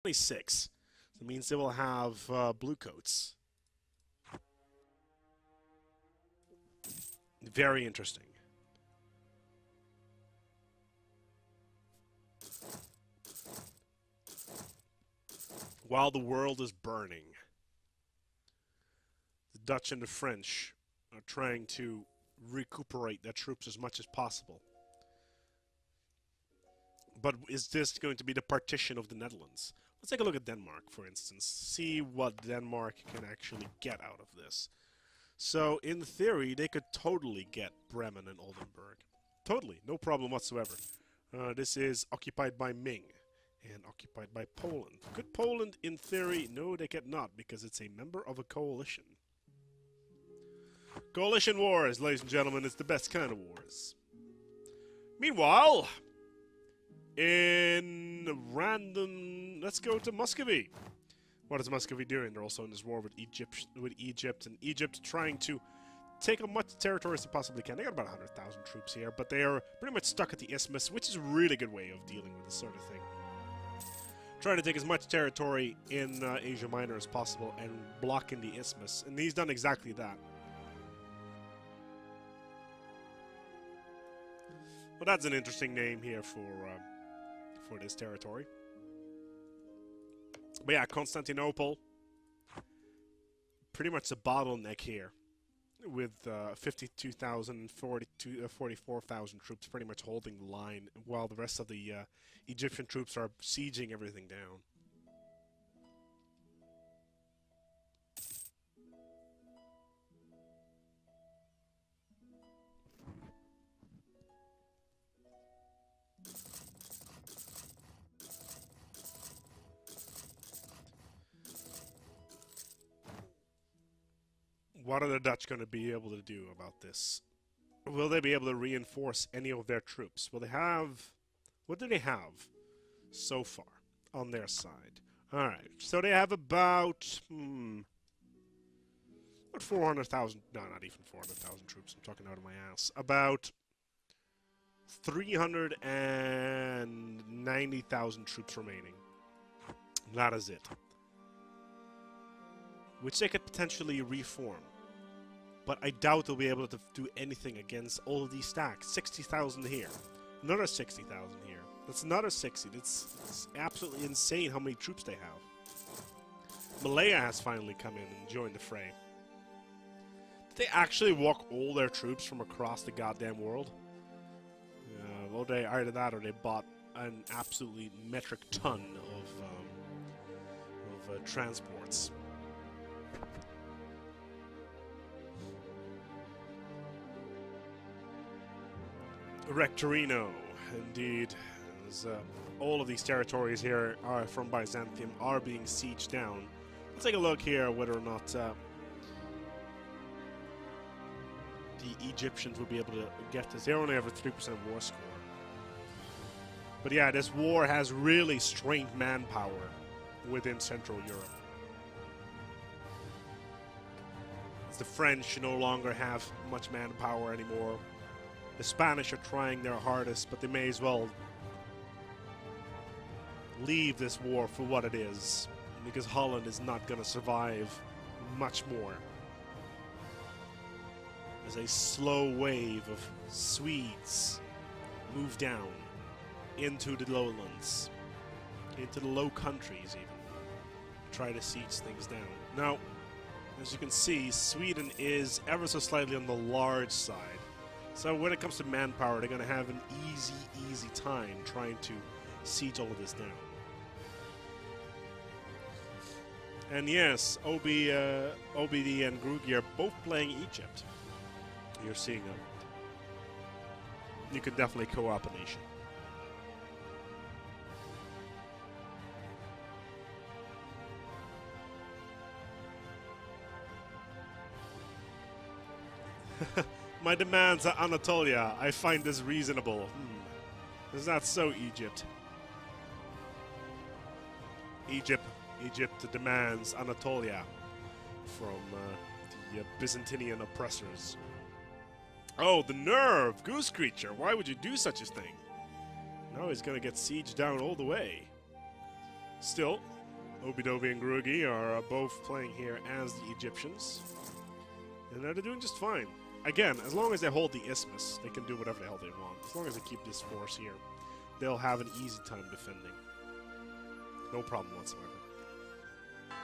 26. That means they will have blue coats. Very interesting. While the world is burning, the Dutch and the French are trying to recuperate their troops as much as possible. But is this going to be the partition of the Netherlands? Let's take a look at Denmark, for instance. See what Denmark can actually get out of this. So, in theory, they could totally get Bremen and Oldenburg. Totally, no problem whatsoever. This is occupied by Ming and occupied by Poland. Could Poland, in theory? No, they cannot, because it's a member of a coalition. Coalition wars, ladies and gentlemen, it's the best kind of wars. Meanwhile, in random, let's go to Muscovy. What is Muscovy doing? They're also in this war with Egypt, and Egypt trying to take as much territory as they possibly can. They got about 100,000 troops here, but they are pretty much stuck at the isthmus, which is a really good way of dealing with this sort of thing. Trying to take as much territory in Asia Minor as possible and block in the isthmus, and he's done exactly that. Well, that's an interesting name here for this territory. But yeah, Constantinople, pretty much a bottleneck here, with 52,000, 44,000 troops pretty much holding the line, while the rest of the Egyptian troops are sieging everything down. What are the Dutch going to be able to do about this? Will they be able to reinforce any of their troops? Will they have... What do they have so far on their side? Alright, so they have about 400,000... No, not even 400,000 troops. I'm talking out of my ass. About 390,000 troops remaining. That is it. Which they could potentially reform. But I doubt they'll be able to do anything against all of these stacks. 60,000 here. Another 60,000 here. That's another 60. It's absolutely insane how many troops they have. Malaya has finally come in and joined the fray. Did they actually walk all their troops from across the goddamn world? Well, they either that or they bought an absolutely metric ton of transports. Rectorino, indeed. As, all of these territories here are from Byzantium are being sieged down. Let's take a look here whether or not the Egyptians will be able to get this. They only have a 3% war score. But yeah, this war has really strained manpower within Central Europe. As the French no longer have much manpower anymore. The Spanish are trying their hardest, but they may as well leave this war for what it is, because Holland is not going to survive much more. As a slow wave of Swedes move down into the lowlands, into the Low Countries even, try to siege things down. Now, as you can see, Sweden is ever so slightly on the large side. So when it comes to manpower, they're going to have an easy time trying to siege all of this down. And yes, OBD and Grugi are both playing Egypt. You're seeing them. You can definitely co-op a nation. My demands are Anatolia. I find this reasonable. Is that so, Egypt? Egypt demands Anatolia from the Byzantine oppressors. Oh, the nerve! Goose creature! Why would you do such a thing? Now he's gonna get sieged down all the way. Still, Obidobi and Grugi are both playing here as the Egyptians. And they're doing just fine. Again, as long as they hold the isthmus, they can do whatever the hell they want. As long as they keep this force here, they'll have an easy time defending. No problem whatsoever.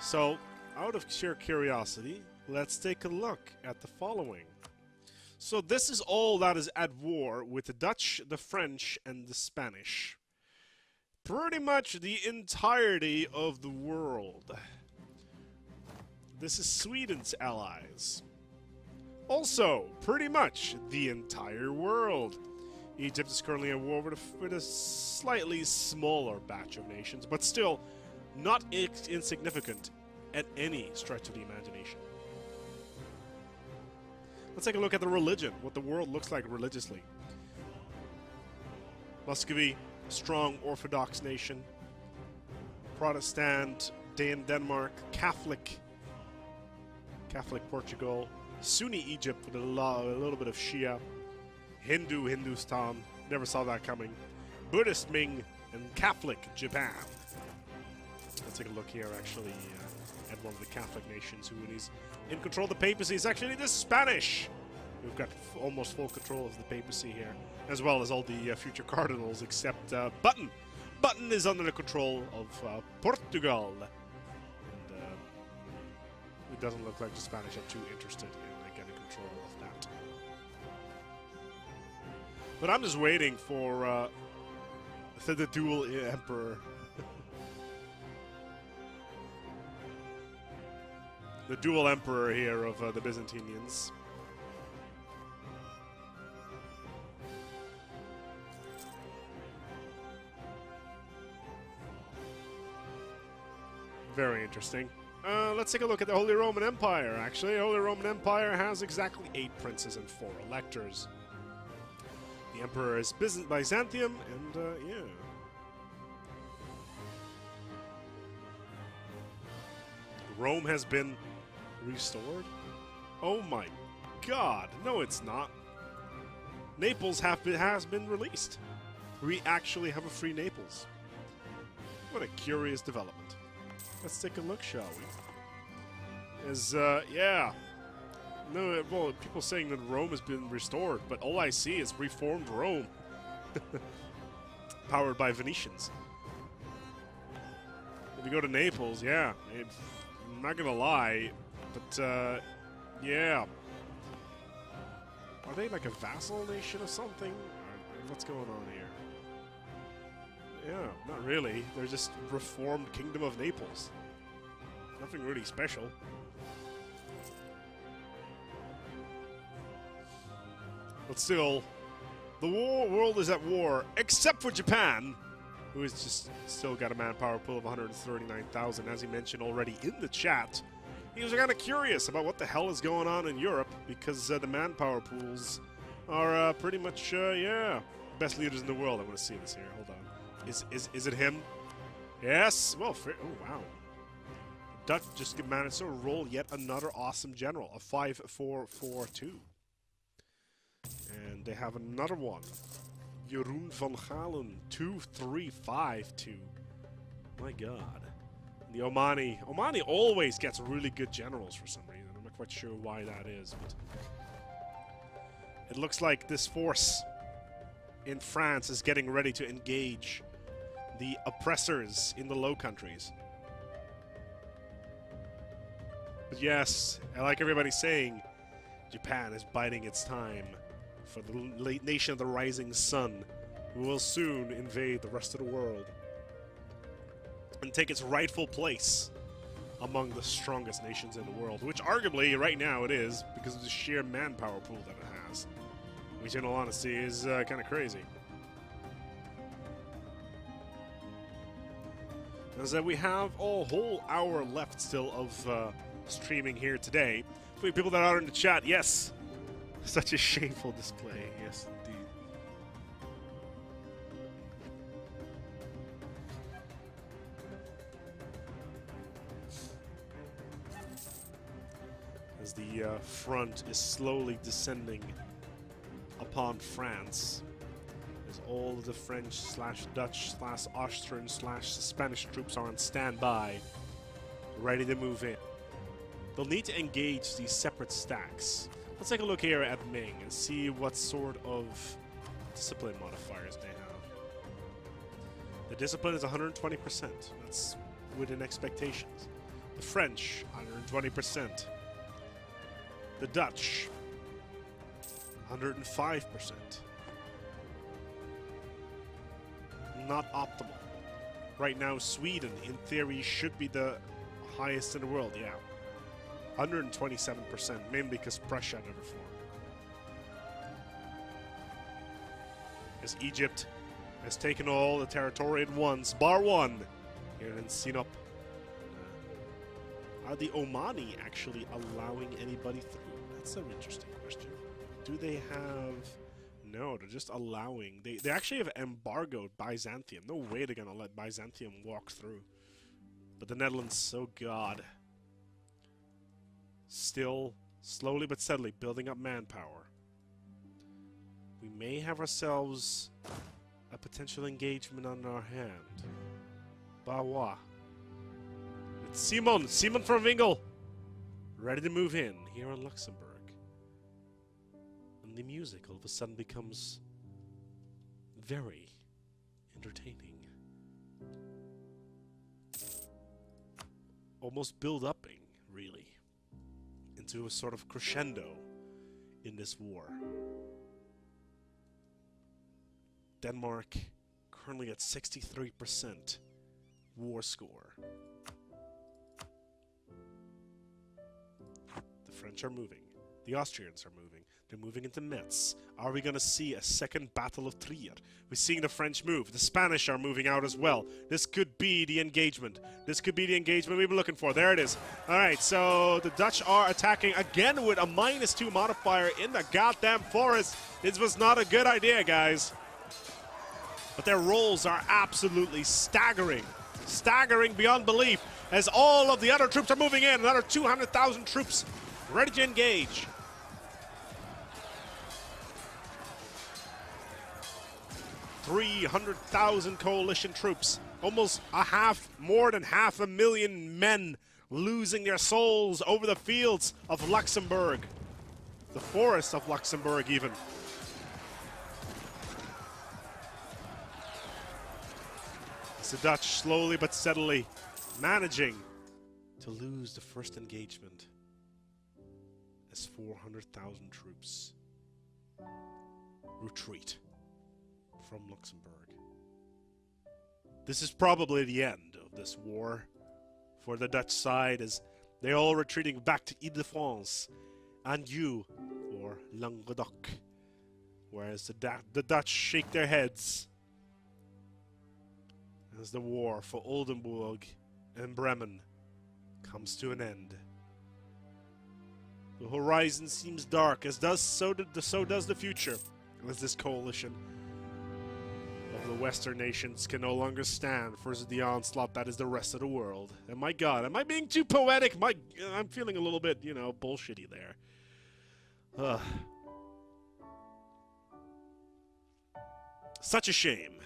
So, out of sheer curiosity, let's take a look at the following. So this is all that is at war with the Dutch, the French, and the Spanish. Pretty much the entirety of the world. This is Sweden's allies. Also, pretty much the entire world. Egypt is currently at war with a slightly smaller batch of nations, but still not insignificant at any stretch of the imagination. Let's take a look at the religion, what the world looks like religiously. Muscovy, strong Orthodox nation. Protestant, Denmark, Catholic Portugal. Sunni Egypt with a little bit of Shia. Hindu Hindustan, never saw that coming. Buddhist Ming, and Catholic Japan. Let's take a look here actually at one of the Catholic nations who is in control of the papacy. It's actually the Spanish. We've got almost full control of the papacy here, as well as all the future cardinals except Button. Button is under the control of Portugal. And it doesn't look like the Spanish are too interested in getting control of that. But I'm just waiting for the dual emperor. The dual emperor here of the Byzantinians. Very interesting. Let's take a look at the Holy Roman Empire, actually. The Holy Roman Empire has exactly 8 princes and 4 electors. The emperor is Byzantium, and yeah. Rome has been restored? Oh my god, no it's not. Naples has been released. We actually have a free Naples. What a curious development. Let's take a look, shall we? Yeah. No, well, people saying that Rome has been restored, but all I see is reformed Rome. Powered by Venetians. If you go to Naples, yeah. I'm not gonna lie, but, yeah. Are they like a vassal nation or something? Or what's going on here? Yeah, not really. They're just reformed Kingdom of Naples. Nothing really special. But still, the world is at war, except for Japan, who has just still got a manpower pool of 139,000, as he mentioned already in the chat. He was kind of curious about what the hell is going on in Europe, because the manpower pools are pretty much, yeah, best leaders in the world. I want to see this here. Hold on. Is it him? Yes. Well, oh wow. Dutch just managed to roll yet another awesome general, a 5-4-4-2. And they have another one. Jeroen van Galen, 2-3-5-2. My god. The Omani always gets really good generals for some reason. I'm not quite sure why that is, but it looks like this force in France is getting ready to engage the oppressors in the Low Countries. But yes, like everybody's saying, Japan is biding its time for the nation of the rising sun, who will soon invade the rest of the world and take its rightful place among the strongest nations in the world, which arguably right now it is because of the sheer manpower pool that it has, which in all honesty is kind of crazy. As we have a whole hour left still of streaming here today. For you people that are in the chat, yes, such a shameful display. Yes, indeed. As the front is slowly descending upon France, as all of the French slash Dutch slash Austrian slash Spanish troops are on standby, ready to move in. They'll need to engage these separate stacks. Let's take a look here at Ming and see what sort of discipline modifiers they have. The discipline is 120%. That's within expectations. The French, 120%. The Dutch, 105%. Not optimal. Right now, Sweden, in theory, should be the highest in the world, yeah. 127%, mainly because Prussia never formed. As Egypt has taken all the territory at once, bar one, here in Sinop. Are the Omani actually allowing anybody through? That's an interesting question. Do they have... No, they're just allowing... They actually have embargoed Byzantium. No way they're going to let Byzantium walk through. But the Netherlands, oh god. Still, slowly but steadily, building up manpower. We may have ourselves a potential engagement on our hand. Bawa. It's Simon from Winkel, ready to move in here in Luxembourg. And the music all of a sudden becomes very entertaining. Almost build-upping, really, into a sort of crescendo in this war. Denmark currently at 63% war score. The French are moving. The Austrians are moving. They're moving into Metz. Are we going to see a second Battle of Trier? We're seeing the French move. The Spanish are moving out as well. This could be the engagement. This could be the engagement we've been looking for. There it is. All right, so the Dutch are attacking again with a -2 modifier in the goddamn forest. This was not a good idea, guys. But their rolls are absolutely staggering. Staggering beyond belief as all of the other troops are moving in. Another 200,000 troops ready to engage. $300,000 coalition troops. Almost more than half a million men losing their souls over the fields of Luxembourg. The forests of Luxembourg, even. It's the Dutch slowly but steadily managing to lose the first engagement as 400,000 troops retreat from Luxembourg. This is probably the end of this war for the Dutch side, as they all retreating back to Ile-de-France, Anjou, or Languedoc, whereas the Dutch shake their heads as the war for Oldenburg and Bremen comes to an end. The horizon seems dark, as so does the future, as this coalition of the Western nations can no longer stand for the onslaught that is the rest of the world. And my God, am I being too poetic? I'm feeling a little bit, you know, bullshitty there. Such a shame.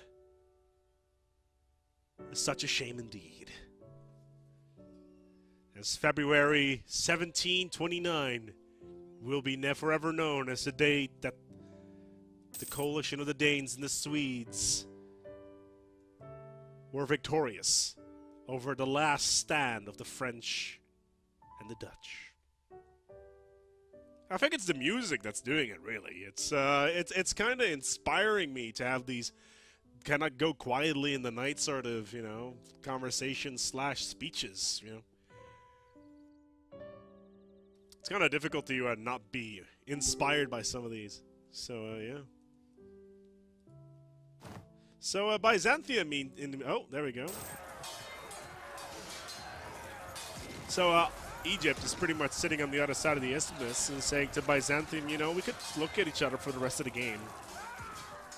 Such a shame indeed. As February 1729 will be forever known as the date that the coalition of the Danes and the Swedes were victorious over the last stand of the French and the Dutch. I think it's the music that's doing it, really. It's kind of inspiring me to have these kind of go quietly in the night sort of, you know, conversations slash speeches, you know. It's kind of difficult to not be inspired by some of these. So, yeah. So, Byzantium, oh, there we go. So, Egypt is pretty much sitting on the other side of the isthmus and saying to Byzantium, you know, we could look at each other for the rest of the game.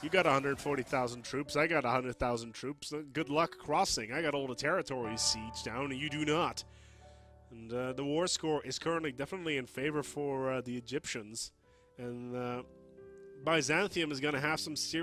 You got 140,000 troops, I got 100,000 troops. Good luck crossing. I got all the territories sieged down, and you do not. And the war score is currently definitely in favor for the Egyptians. And Byzantium is going to have some serious